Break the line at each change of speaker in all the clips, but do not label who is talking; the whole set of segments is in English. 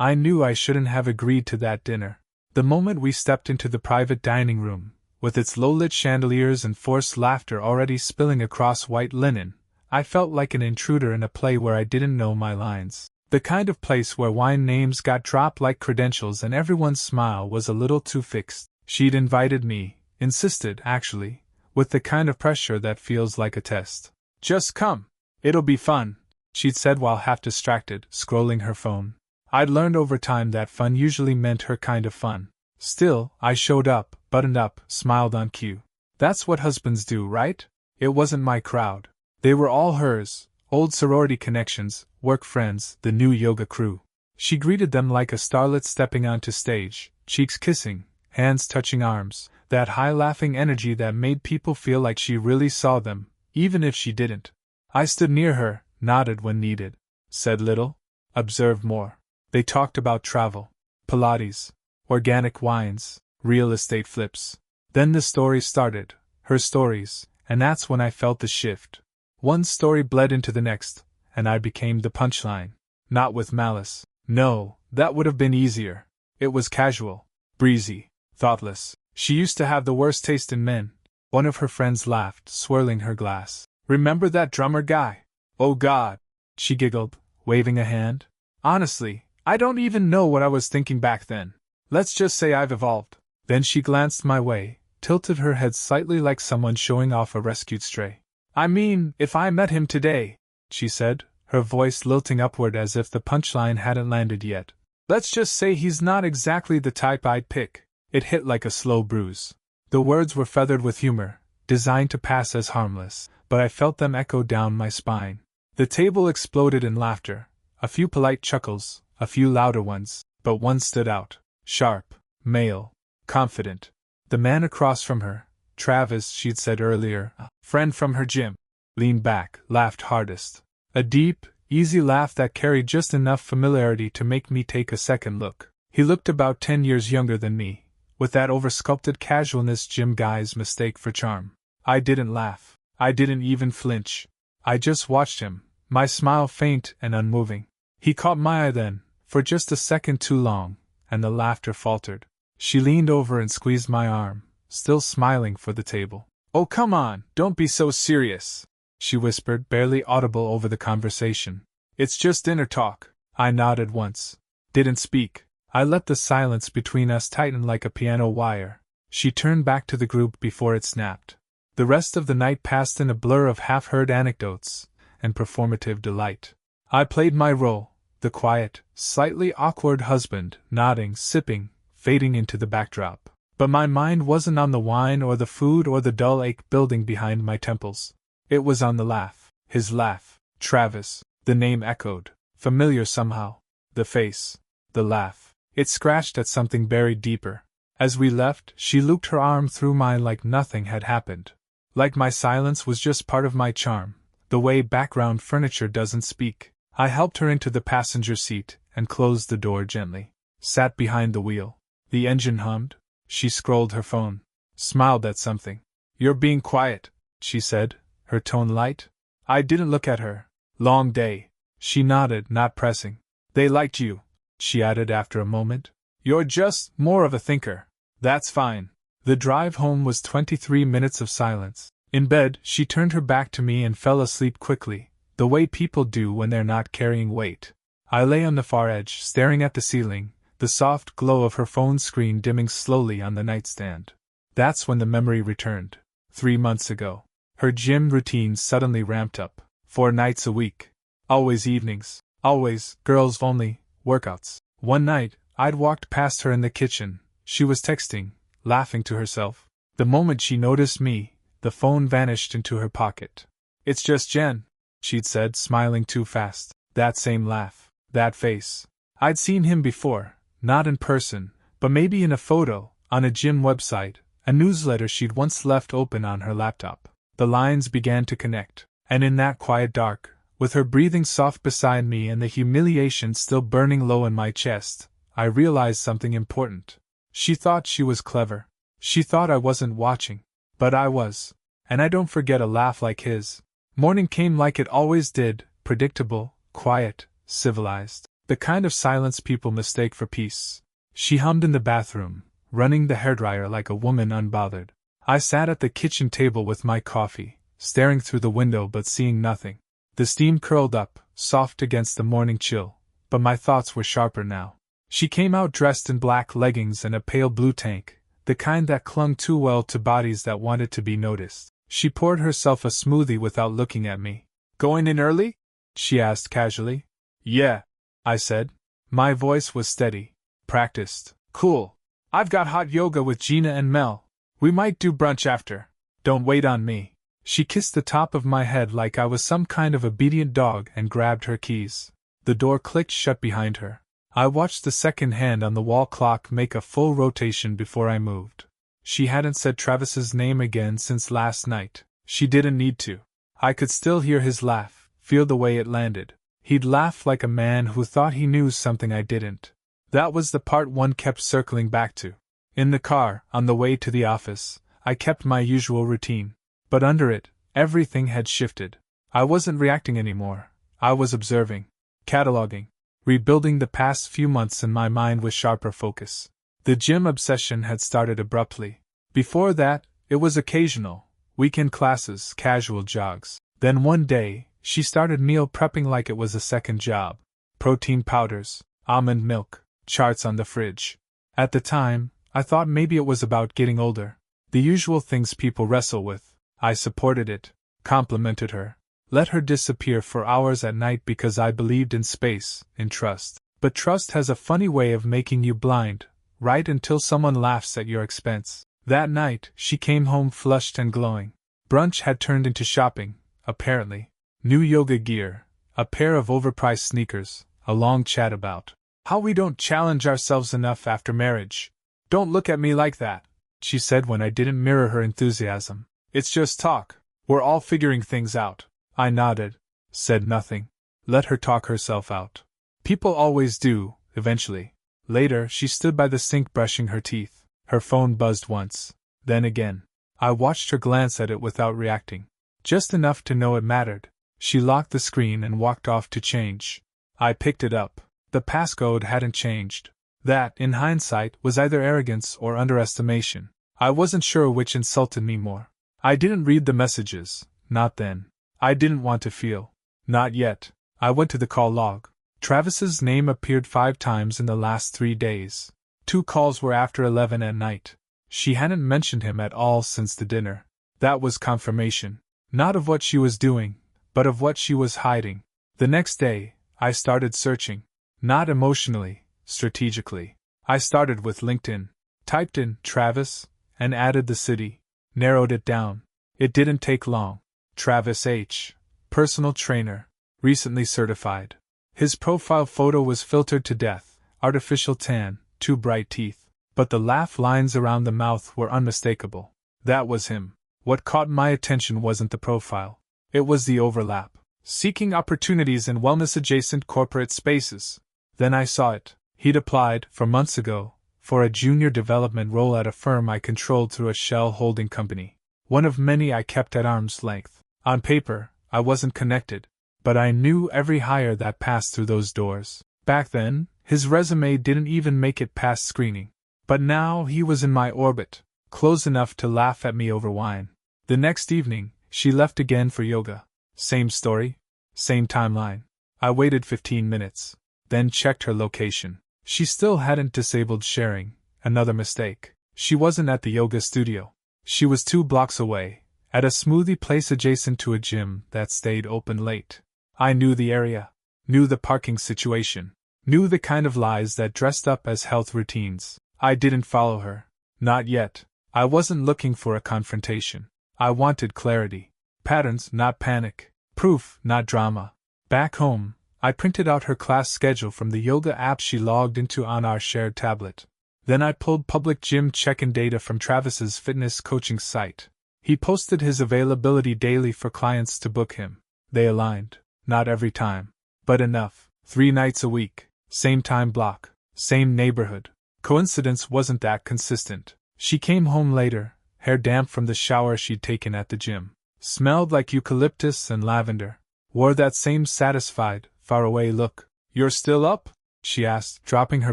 I knew I shouldn't have agreed to that dinner. The moment we stepped into the private dining room, with its low-lit chandeliers and forced laughter already spilling across white linen, I felt like an intruder in a play where I didn't know my lines. The kind of place where wine names got dropped like credentials and everyone's smile was a little too fixed. She'd invited me, insisted, actually, with the kind of pressure that feels like a test. "Just come. It'll be fun," she'd said while half distracted, scrolling her phone. I'd learned over time that fun usually meant her kind of fun. Still, I showed up, buttoned up, smiled on cue. That's what husbands do, right? It wasn't my crowd. They were all hers, old sorority connections, work friends, the new yoga crew. She greeted them like a starlet stepping onto stage, cheeks kissing, hands touching arms, that high laughing energy that made people feel like she really saw them, even if she didn't. I stood near her, nodded when needed, said little, observed more. They talked about travel, Pilates, organic wines, real estate flips. Then the stories started, her stories, and that's when I felt the shift. One story bled into the next, and I became the punchline. Not with malice. No, that would have been easier. It was casual, breezy, thoughtless. She used to have the worst taste in men. One of her friends laughed, swirling her glass. "Remember that drummer guy? Oh God!" she giggled, waving a hand. "Honestly, I don't even know what I was thinking back then. Let's just say I've evolved." Then she glanced my way, tilted her head slightly like someone showing off a rescued stray. "I mean, if I met him today," she said, her voice lilting upward as if the punchline hadn't landed yet. "Let's just say he's not exactly the type I'd pick." It hit like a slow bruise. The words were feathered with humor, designed to pass as harmless, but I felt them echo down my spine. The table exploded in laughter, a few polite chuckles, a few louder ones, but one stood out. Sharp, male, confident. The man across from her, Travis, she'd said earlier, a friend from her gym, leaned back, laughed hardest. A deep, easy laugh that carried just enough familiarity to make me take a second look. He looked about 10 years younger than me, with that oversculpted casualness gym guys mistake for charm. I didn't laugh. I didn't even flinch. I just watched him, my smile faint and unmoving. He caught my eye then, for just a second too long, and the laughter faltered. She leaned over and squeezed my arm, still smiling for the table. "Oh, come on, don't be so serious," she whispered, barely audible over the conversation. "It's just dinner talk." I nodded once. Didn't speak. I let the silence between us tighten like a piano wire. She turned back to the group before it snapped. The rest of the night passed in a blur of half-heard anecdotes and performative delight. I played my role, the quiet, slightly awkward husband, nodding, sipping, fading into the backdrop. But my mind wasn't on the wine or the food or the dull ache building behind my temples. It was on the laugh. His laugh. Travis. The name echoed. Familiar somehow. The face. The laugh. It scratched at something buried deeper. As we left, she looped her arm through mine like nothing had happened. Like my silence was just part of my charm, the way background furniture doesn't speak. I helped her into the passenger seat and closed the door gently. Sat behind the wheel. The engine hummed. She scrolled her phone. Smiled at something. "You're being quiet," she said, her tone light. I didn't look at her. "Long day." She nodded, not pressing. "They liked you," she added after a moment. "You're just more of a thinker." "That's fine." The drive home was 23 minutes of silence. In bed, she turned her back to me and fell asleep quickly, the way people do when they're not carrying weight. I lay on the far edge, staring at the ceiling, the soft glow of her phone screen dimming slowly on the nightstand. That's when the memory returned. 3 months ago. Her gym routine suddenly ramped up. 4 nights a week. Always evenings. Always, girls only, workouts. One night, I'd walked past her in the kitchen. She was texting, laughing to herself. The moment she noticed me, the phone vanished into her pocket. "It's just Jen," she'd said, smiling too fast. That same laugh. That face. I'd seen him before. Not in person, but maybe in a photo, on a gym website, a newsletter she'd once left open on her laptop. The lines began to connect, and in that quiet dark, with her breathing soft beside me and the humiliation still burning low in my chest, I realized something important. She thought she was clever. She thought I wasn't watching. But I was. And I don't forget a laugh like his. Morning came like it always did, predictable, quiet, civilized. The kind of silence people mistake for peace. She hummed in the bathroom, running the hairdryer like a woman unbothered. I sat at the kitchen table with my coffee, staring through the window but seeing nothing. The steam curled up, soft against the morning chill, but my thoughts were sharper now. She came out dressed in black leggings and a pale blue tank, the kind that clung too well to bodies that wanted to be noticed. She poured herself a smoothie without looking at me. "Going in early?" she asked casually. "Yeah," I said. My voice was steady. "Practiced. Cool. I've got hot yoga with Gina and Mel. We might do brunch after. Don't wait on me." She kissed the top of my head like I was some kind of obedient dog and grabbed her keys. The door clicked shut behind her. I watched the second hand on the wall clock make a full rotation before I moved. She hadn't said Travis's name again since last night. She didn't need to. I could still hear his laugh, feel the way it landed. He'd laugh like a man who thought he knew something I didn't. That was the part one kept circling back to. In the car, on the way to the office, I kept my usual routine. But under it, everything had shifted. I wasn't reacting anymore. I was observing, cataloging, rebuilding the past few months in my mind with sharper focus. The gym obsession had started abruptly. Before that, it was occasional, weekend classes, casual jogs. Then one day, she started meal prepping like it was a second job. Protein powders, almond milk, charts on the fridge. At the time, I thought maybe it was about getting older. The usual things people wrestle with. I supported it, complimented her, let her disappear for hours at night because I believed in space, in trust. But trust has a funny way of making you blind, right until someone laughs at your expense. That night, she came home flushed and glowing. Brunch had turned into shopping, apparently. New yoga gear, a pair of overpriced sneakers, a long chat about how we don't challenge ourselves enough after marriage. "Don't look at me like that," she said when I didn't mirror her enthusiasm. "It's just talk. We're all figuring things out." I nodded, said nothing. Let her talk herself out. People always do, eventually. Later, she stood by the sink brushing her teeth. Her phone buzzed once, then again. I watched her glance at it without reacting. Just enough to know it mattered. She locked the screen and walked off to change. I picked it up. The passcode hadn't changed. That, in hindsight, was either arrogance or underestimation. I wasn't sure which insulted me more. I didn't read the messages, not then. I didn't want to feel. Not yet. I went to the call log. Travis's name appeared 5 times in the last 3 days. 2 calls were after 11 at night. She hadn't mentioned him at all since the dinner. That was confirmation. Not of what she was doing, but of what she was hiding. The next day, I started searching. Not emotionally, strategically. I started with LinkedIn. Typed in Travis, and added the city. Narrowed it down. It didn't take long. Travis H., personal trainer, recently certified. His profile photo was filtered to death, artificial tan, 2 bright teeth. But the laugh lines around the mouth were unmistakable. That was him. What caught my attention wasn't the profile. It was the overlap. Seeking opportunities in wellness-adjacent corporate spaces. Then I saw it. He'd applied, for months ago, for a junior development role at a firm I controlled through a shell holding company. One of many I kept at arm's length. On paper, I wasn't connected, but I knew every hire that passed through those doors. Back then, his resume didn't even make it past screening. But now he was in my orbit, close enough to laugh at me over wine. The next evening, she left again for yoga. Same story, same timeline. I waited 15 minutes, then checked her location. She still hadn't disabled sharing, another mistake. She wasn't at the yoga studio. She was 2 blocks away, at a smoothie place adjacent to a gym that stayed open late. I knew the area, knew the parking situation, knew the kind of lies that dressed up as health routines. I didn't follow her. Not yet. I wasn't looking for a confrontation. I wanted clarity. Patterns, not panic. Proof, not drama. Back home, I printed out her class schedule from the yoga app she logged into on our shared tablet. Then I pulled public gym check-in data from Travis's fitness coaching site. He posted his availability daily for clients to book him. They aligned. Not every time. But enough. 3 nights a week. Same time block. Same neighborhood. Coincidence wasn't that consistent. She came home later, hair damp from the shower she'd taken at the gym. Smelled like eucalyptus and lavender. Wore that same satisfied, faraway look. "You're still up?" she asked, dropping her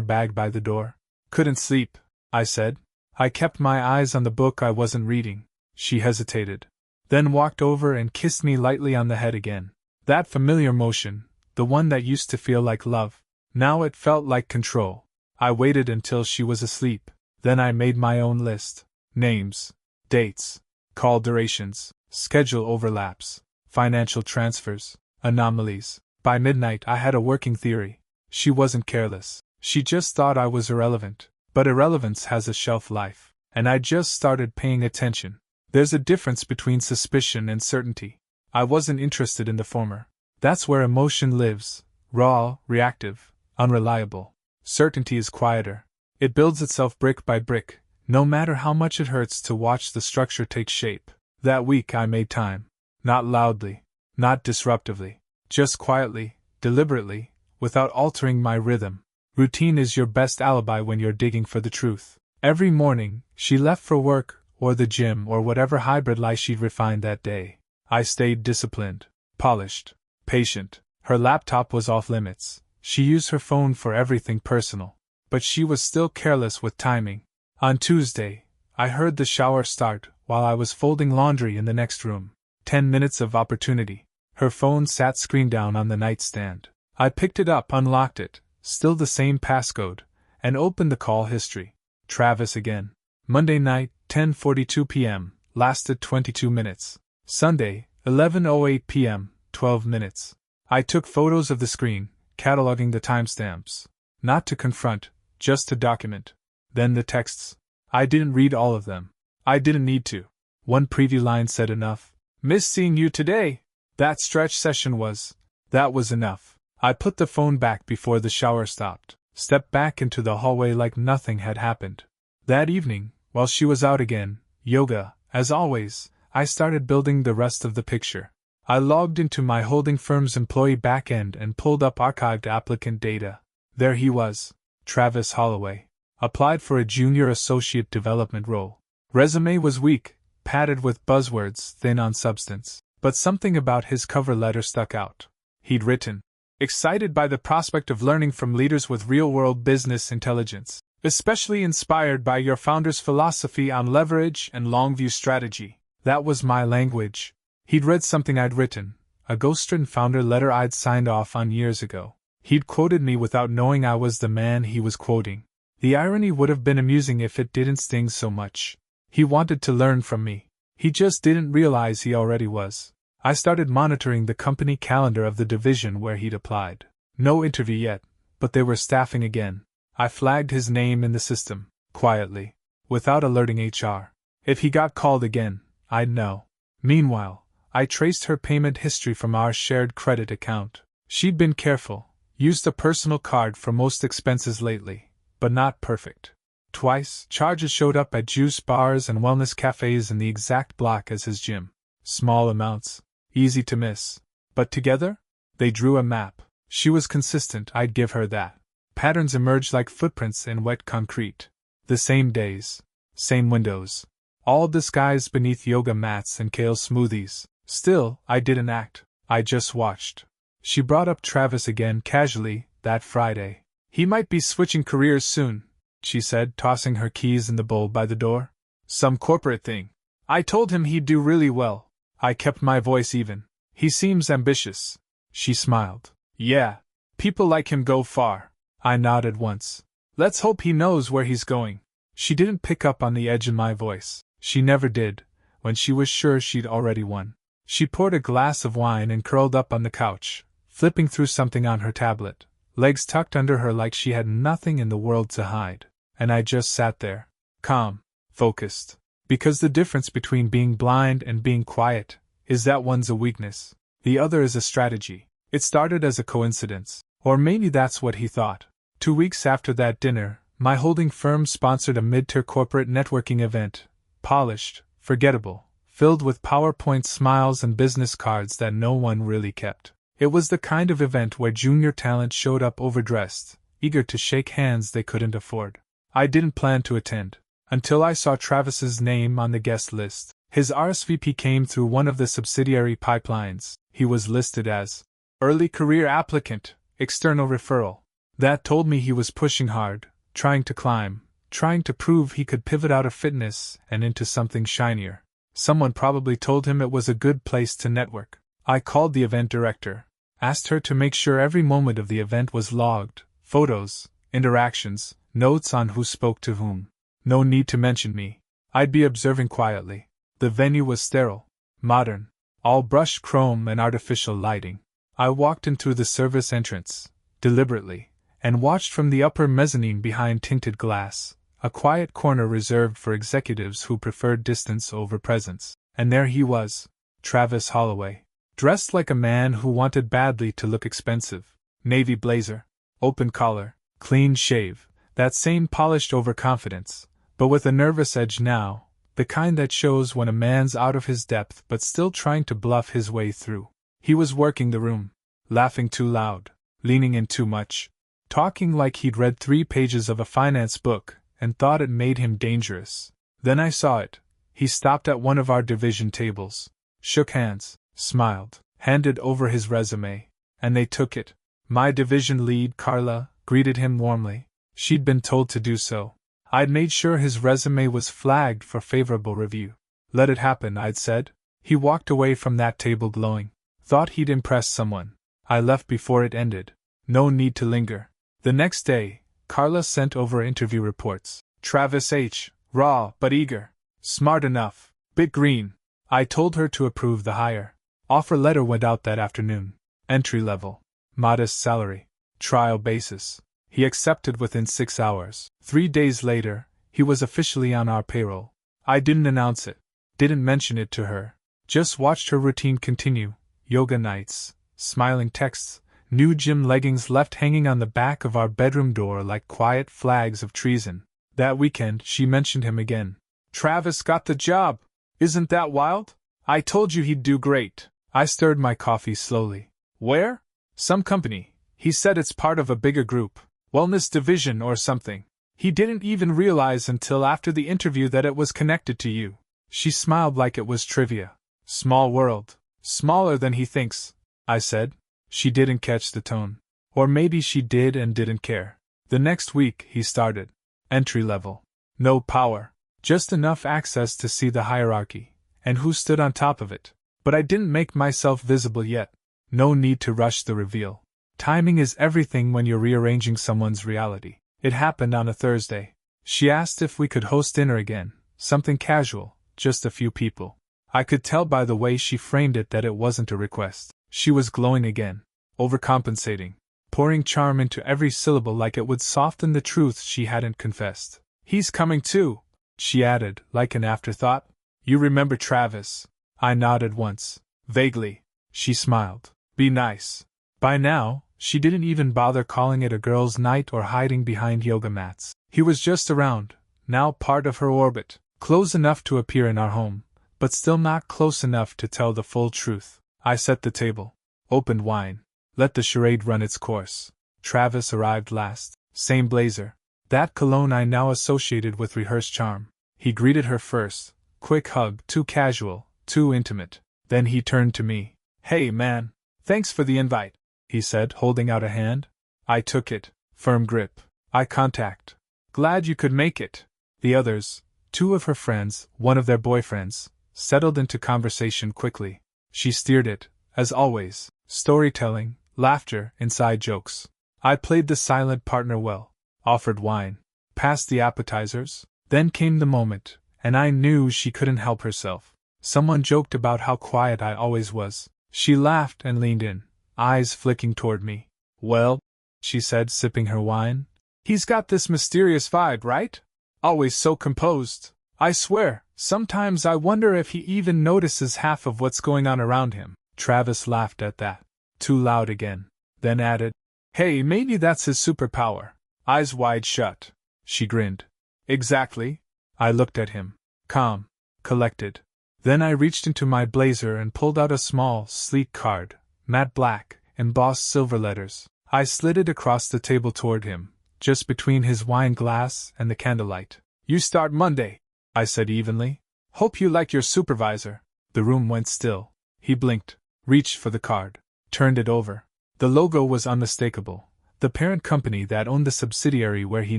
bag by the door. Couldn't sleep, I said. I kept my eyes on the book I wasn't reading. She hesitated, then walked over and kissed me lightly on the head again. That familiar motion, the one that used to feel like love. Now it felt like control. I waited until she was asleep. Then I made my own list. Names, dates, call durations, schedule overlaps, financial transfers, anomalies. By midnight I had a working theory. She wasn't careless. She just thought I was irrelevant. But irrelevance has a shelf life. And I just started paying attention. There's a difference between suspicion and certainty. I wasn't interested in the former. That's where emotion lives. Raw, reactive, unreliable. Certainty is quieter. It builds itself brick by brick, no matter how much it hurts to watch the structure take shape. That week I made time. Not loudly, not disruptively, just quietly, deliberately, without altering my rhythm. Routine is your best alibi when you're digging for the truth. Every morning, she left for work, or the gym, or whatever hybrid lie she'd refined that day. I stayed disciplined, polished, patient. Her laptop was off limits. She used her phone for everything personal. But she was still careless with timing. On Tuesday, I heard the shower start while I was folding laundry in the next room. 10 minutes of opportunity. Her phone sat screen down on the nightstand. I picked it up, unlocked it, still the same passcode, and opened the call history. Travis again. Monday night, 10:42 p.m., lasted 22 minutes. Sunday, 11:08 p.m., 12 minutes. I took photos of the screen, cataloging the timestamps. Not to confront, just to document. Then the texts. I didn't read all of them. I didn't need to. One preview line said enough. Miss seeing you today. That stretch session was. That was enough. I put the phone back before the shower stopped, stepped back into the hallway like nothing had happened. That evening, while she was out again, yoga, as always, I started building the rest of the picture. I logged into my holding firm's employee backend and pulled up archived applicant data. There he was, Travis Holloway. Applied for a junior associate development role. Resume was weak, padded with buzzwords, thin on substance, but something about his cover letter stuck out. He'd written, "Excited by the prospect of learning from leaders with real-world business intelligence, especially inspired by your founder's philosophy on leverage and long-view strategy." That was my language. He'd read something I'd written, a ghost-written founder letter I'd signed off on years ago. He'd quoted me without knowing I was the man he was quoting. The irony would have been amusing if it didn't sting so much. He wanted to learn from me. He just didn't realize he already was. I started monitoring the company calendar of the division where he'd applied. No interview yet, but they were staffing again. I flagged his name in the system, quietly, without alerting HR. If he got called again, I'd know. Meanwhile, I traced her payment history from our shared credit account. She'd been careful, used a personal card for most expenses lately. But not perfect. Twice, charges showed up at juice bars and wellness cafes in the exact block as his gym. Small amounts, easy to miss. But together, they drew a map. She was consistent, I'd give her that. Patterns emerged like footprints in wet concrete. The same days, same windows. All disguised beneath yoga mats and kale smoothies. Still, I didn't act. I just watched. She brought up Travis again casually, that Friday. He might be switching careers soon, she said, tossing her keys in the bowl by the door. Some corporate thing. I told him he'd do really well. I kept my voice even. He seems ambitious. She smiled. Yeah. People like him go far. I nodded once. Let's hope he knows where he's going. She didn't pick up on the edge in my voice. She never did, when she was sure she'd already won. She poured a glass of wine and curled up on the couch, flipping through something on her tablet. Legs tucked under her like she had nothing in the world to hide. And I just sat there, calm, focused. Because the difference between being blind and being quiet is that one's a weakness, the other is a strategy. It started as a coincidence, or maybe that's what he thought. 2 weeks after that dinner, my holding firm sponsored a mid-tier corporate networking event, polished, forgettable, filled with PowerPoint smiles and business cards that no one really kept. It was the kind of event where junior talent showed up overdressed, eager to shake hands they couldn't afford. I didn't plan to attend, until I saw Travis's name on the guest list. His RSVP came through one of the subsidiary pipelines. He was listed as early career applicant, external referral. That told me he was pushing hard, trying to climb, trying to prove he could pivot out of fitness and into something shinier. Someone probably told him it was a good place to network. I called the event director, asked her to make sure every moment of the event was logged, photos, interactions, notes on who spoke to whom. No need to mention me. I'd be observing quietly. The venue was sterile, modern, all brushed chrome and artificial lighting. I walked in through the service entrance, deliberately, and watched from the upper mezzanine behind tinted glass, a quiet corner reserved for executives who preferred distance over presence. And there he was, Travis Holloway, dressed like a man who wanted badly to look expensive. Navy blazer, open collar, clean shave, that same polished overconfidence, but with a nervous edge now, the kind that shows when a man's out of his depth but still trying to bluff his way through. He was working the room, laughing too loud, leaning in too much, talking like he'd read 3 pages of a finance book and thought it made him dangerous. Then I saw it. He stopped at one of our division tables, shook hands, smiled, handed over his resume, and they took it. My division lead, Carla, greeted him warmly. She'd been told to do so. I'd made sure his resume was flagged for favorable review. Let it happen, I'd said. He walked away from that table glowing. Thought he'd impress someone. I left before it ended. No need to linger. The next day, Carla sent over interview reports. Travis H., raw but eager. Smart enough. Bit green. I told her to approve the hire. Offer letter went out that afternoon. Entry level. Modest salary. Trial basis. He accepted within 6 hours. 3 days later, he was officially on our payroll. I didn't announce it. Didn't mention it to her. Just watched her routine continue. Yoga nights, smiling texts, new gym leggings left hanging on the back of our bedroom door like quiet flags of treason. That weekend, she mentioned him again. Travis got the job. Isn't that wild? I told you he'd do great. I stirred my coffee slowly. Where? Some company. He said it's part of a bigger group. Wellness division or something. He didn't even realize until after the interview that it was connected to you. She smiled like it was trivia. Small world. Smaller than he thinks, I said. She didn't catch the tone. Or maybe she did and didn't care. The next week, he started. Entry level. No power. Just enough access to see the hierarchy, and who stood on top of it. But I didn't make myself visible yet. No need to rush the reveal. Timing is everything when you're rearranging someone's reality. It happened on a Thursday. She asked if we could host dinner again, something casual, just a few people. I could tell by the way she framed it that it wasn't a request. She was glowing again, overcompensating, pouring charm into every syllable like it would soften the truth she hadn't confessed. He's coming too, she added, like an afterthought. You remember Travis? I nodded once. Vaguely. She smiled. Be nice. By now, she didn't even bother calling it a girls' night or hiding behind yoga mats. He was just around, now part of her orbit, close enough to appear in our home, but still not close enough to tell the full truth. I set the table, opened wine, let the charade run its course. Travis arrived last, same blazer, that cologne I now associated with rehearsed charm. He greeted her first, quick hug, too casual, too intimate. Then he turned to me. Hey man, thanks for the invite, he said, holding out a hand. I took it, firm grip, eye contact. Glad you could make it. The others, 2 of her friends, 1 of their boyfriends, settled into conversation quickly. She steered it, as always, storytelling, laughter, inside jokes. I played the silent partner well, offered wine, passed the appetizers. Then came the moment, and I knew she couldn't help herself. Someone joked about how quiet I always was. She laughed and leaned in, eyes flicking toward me. Well, she said, sipping her wine, he's got this mysterious vibe, right? Always so composed. I swear, sometimes I wonder if he even notices half of what's going on around him. Travis laughed at that. Too loud again. Then added, hey, maybe that's his superpower. Eyes wide shut. She grinned. Exactly. I looked at him. Calm. Collected. Then I reached into my blazer and pulled out a small, sleek card, matte black, embossed silver letters. I slid it across the table toward him, just between his wine glass and the candlelight. You start Monday, I said evenly. Hope you like your supervisor. The room went still. He blinked, reached for the card, turned it over. The logo was unmistakable, the parent company that owned the subsidiary where he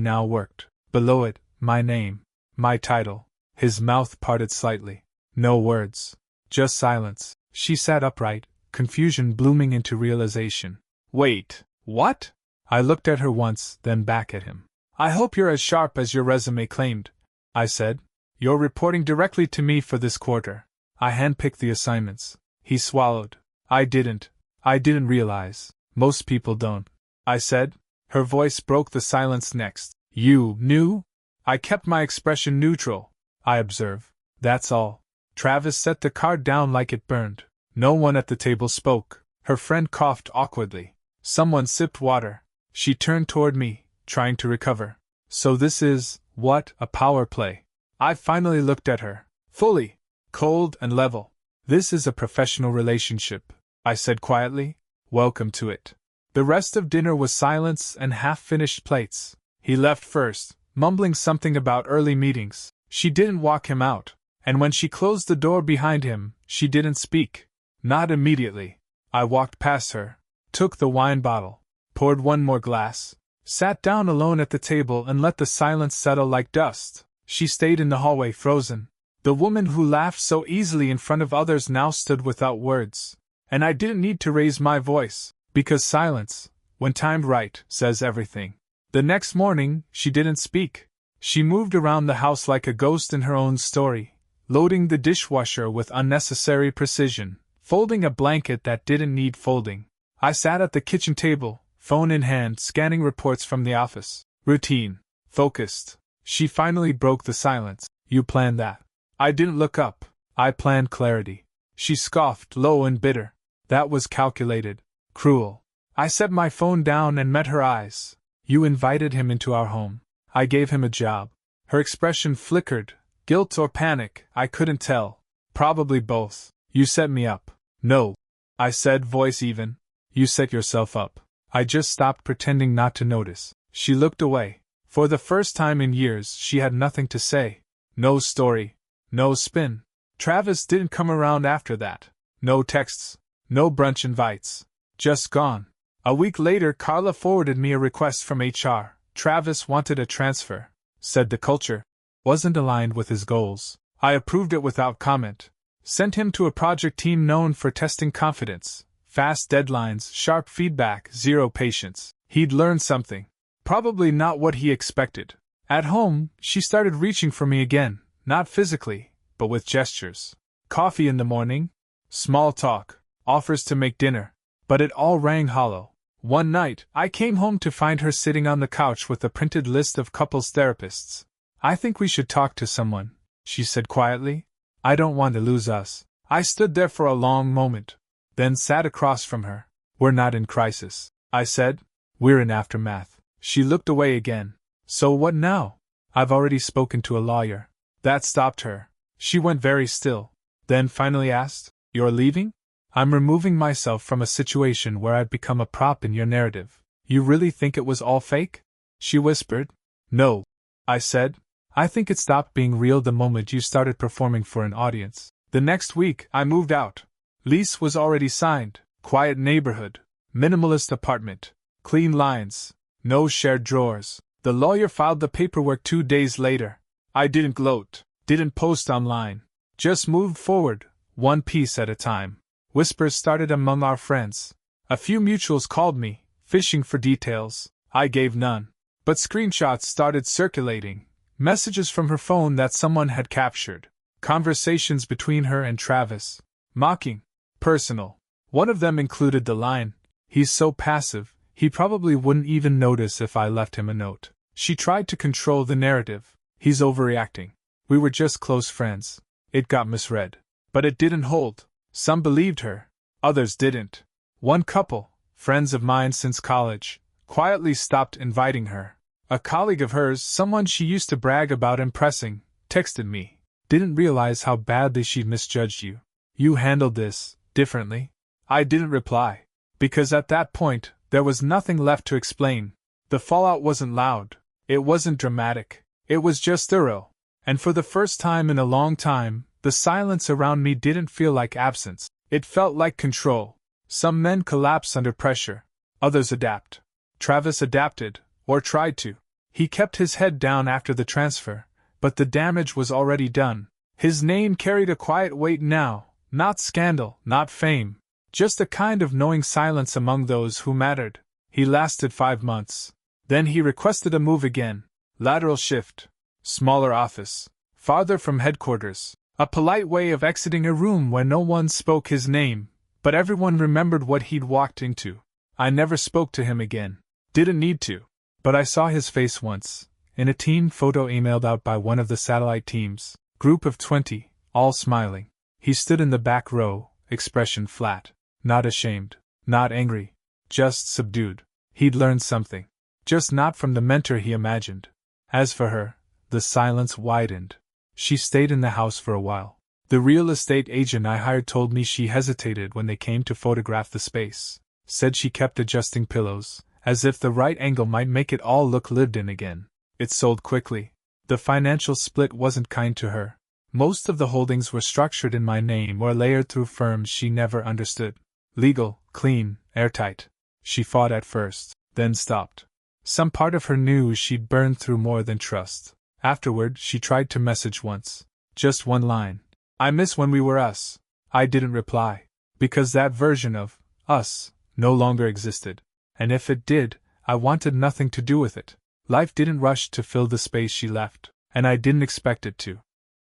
now worked. Below it, my name, my title. His mouth parted slightly. No words. Just silence. She sat upright, confusion blooming into realization. Wait, what? I looked at her once, then back at him. I hope you're as sharp as your resume claimed, I said. You're reporting directly to me for this quarter. I handpicked the assignments. He swallowed. I didn't realize. Most people don't, I said. Her voice broke the silence next. You knew? I kept my expression neutral, I observed. That's all. Travis set the card down like it burned. No one at the table spoke. Her friend coughed awkwardly. Someone sipped water. She turned toward me, trying to recover. So this is, what, a power play? I finally looked at her. Fully. Cold and level. This is a professional relationship, I said quietly. Welcome to it. The rest of dinner was silence and half-finished plates. He left first, mumbling something about early meetings. She didn't walk him out, and when she closed the door behind him, she didn't speak. Not immediately. I walked past her, took the wine bottle, poured one more glass, sat down alone at the table and let the silence settle like dust. She stayed in the hallway frozen. The woman who laughed so easily in front of others now stood without words. And I didn't need to raise my voice, because silence, when timed right, says everything. The next morning, she didn't speak. She moved around the house like a ghost in her own story, loading the dishwasher with unnecessary precision, folding a blanket that didn't need folding. I sat at the kitchen table, phone in hand, scanning reports from the office. Routine. Focused. She finally broke the silence. You planned that. I didn't look up. I planned clarity. She scoffed, low and bitter. That was calculated. Cruel. I set my phone down and met her eyes. You invited him into our home. I gave him a job. Her expression flickered. Guilt or panic, I couldn't tell. Probably both. You set me up. No. I said, voice even. You set yourself up. I just stopped pretending not to notice. She looked away. For the first time in years, she had nothing to say. No story. No spin. Travis didn't come around after that. No texts. No brunch invites. Just gone. A week later, Carla forwarded me a request from HR. Travis wanted a transfer. Said the culture wasn't aligned with his goals. I approved it without comment. Sent him to a project team known for testing confidence. Fast deadlines, sharp feedback, zero patience. He'd learned something. Probably not what he expected. At home, she started reaching for me again, not physically, but with gestures. Coffee in the morning, small talk, offers to make dinner. But it all rang hollow. One night, I came home to find her sitting on the couch with a printed list of couples therapists. I think we should talk to someone, she said quietly. I don't want to lose us. I stood there for a long moment, then sat across from her. We're not in crisis, I said. We're in aftermath. She looked away again. So what now? I've already spoken to a lawyer. That stopped her. She went very still, then finally asked, You're leaving? I'm removing myself from a situation where I'd become a prop in your narrative. You really think it was all fake? She whispered. No, I said. I think it stopped being real the moment you started performing for an audience. The next week, I moved out. Lease was already signed. Quiet neighborhood. Minimalist apartment. Clean lines. No shared drawers. The lawyer filed the paperwork 2 days later. I didn't gloat. Didn't post online. Just moved forward, one piece at a time. Whispers started among our friends. A few mutuals called me, fishing for details. I gave none. But screenshots started circulating. Messages from her phone that someone had captured. Conversations between her and Travis. Mocking. Personal. One of them included the line, He's so passive, he probably wouldn't even notice if I left him a note. She tried to control the narrative. He's overreacting. We were just close friends. It got misread. But it didn't hold. Some believed her. Others didn't. One couple, friends of mine since college, quietly stopped inviting her. A colleague of hers, someone she used to brag about impressing, texted me. Didn't realize how badly she'd misjudged you. You handled this differently. I didn't reply. Because at that point, there was nothing left to explain. The fallout wasn't loud. It wasn't dramatic. It was just thorough. And for the first time in a long time, the silence around me didn't feel like absence. It felt like control. Some men collapse under pressure. Others adapt. Travis adapted, or tried to. He kept his head down after the transfer, but the damage was already done. His name carried a quiet weight now, not scandal, not fame, just a kind of knowing silence among those who mattered. He lasted 5 months. Then he requested a move again. Lateral shift. Smaller office. Farther from headquarters. A polite way of exiting a room where no one spoke his name, but everyone remembered what he'd walked into. I never spoke to him again. Didn't need to. But I saw his face once, in a team photo emailed out by one of the satellite teams. Group of 20, all smiling. He stood in the back row, expression flat. Not ashamed. Not angry. Just subdued. He'd learned something. Just not from the mentor he imagined. As for her, the silence widened. She stayed in the house for a while. The real estate agent I hired told me she hesitated when they came to photograph the space. Said she kept adjusting pillows, as if the right angle might make it all look lived in again. It sold quickly. The financial split wasn't kind to her. Most of the holdings were structured in my name or layered through firms she never understood. Legal, clean, airtight. She fought at first, then stopped. Some part of her knew she'd burned through more than trust. Afterward, she tried to message once. Just one line. I miss when we were us. I didn't reply. Because that version of us no longer existed. And if it did, I wanted nothing to do with it. Life didn't rush to fill the space she left, and I didn't expect it to.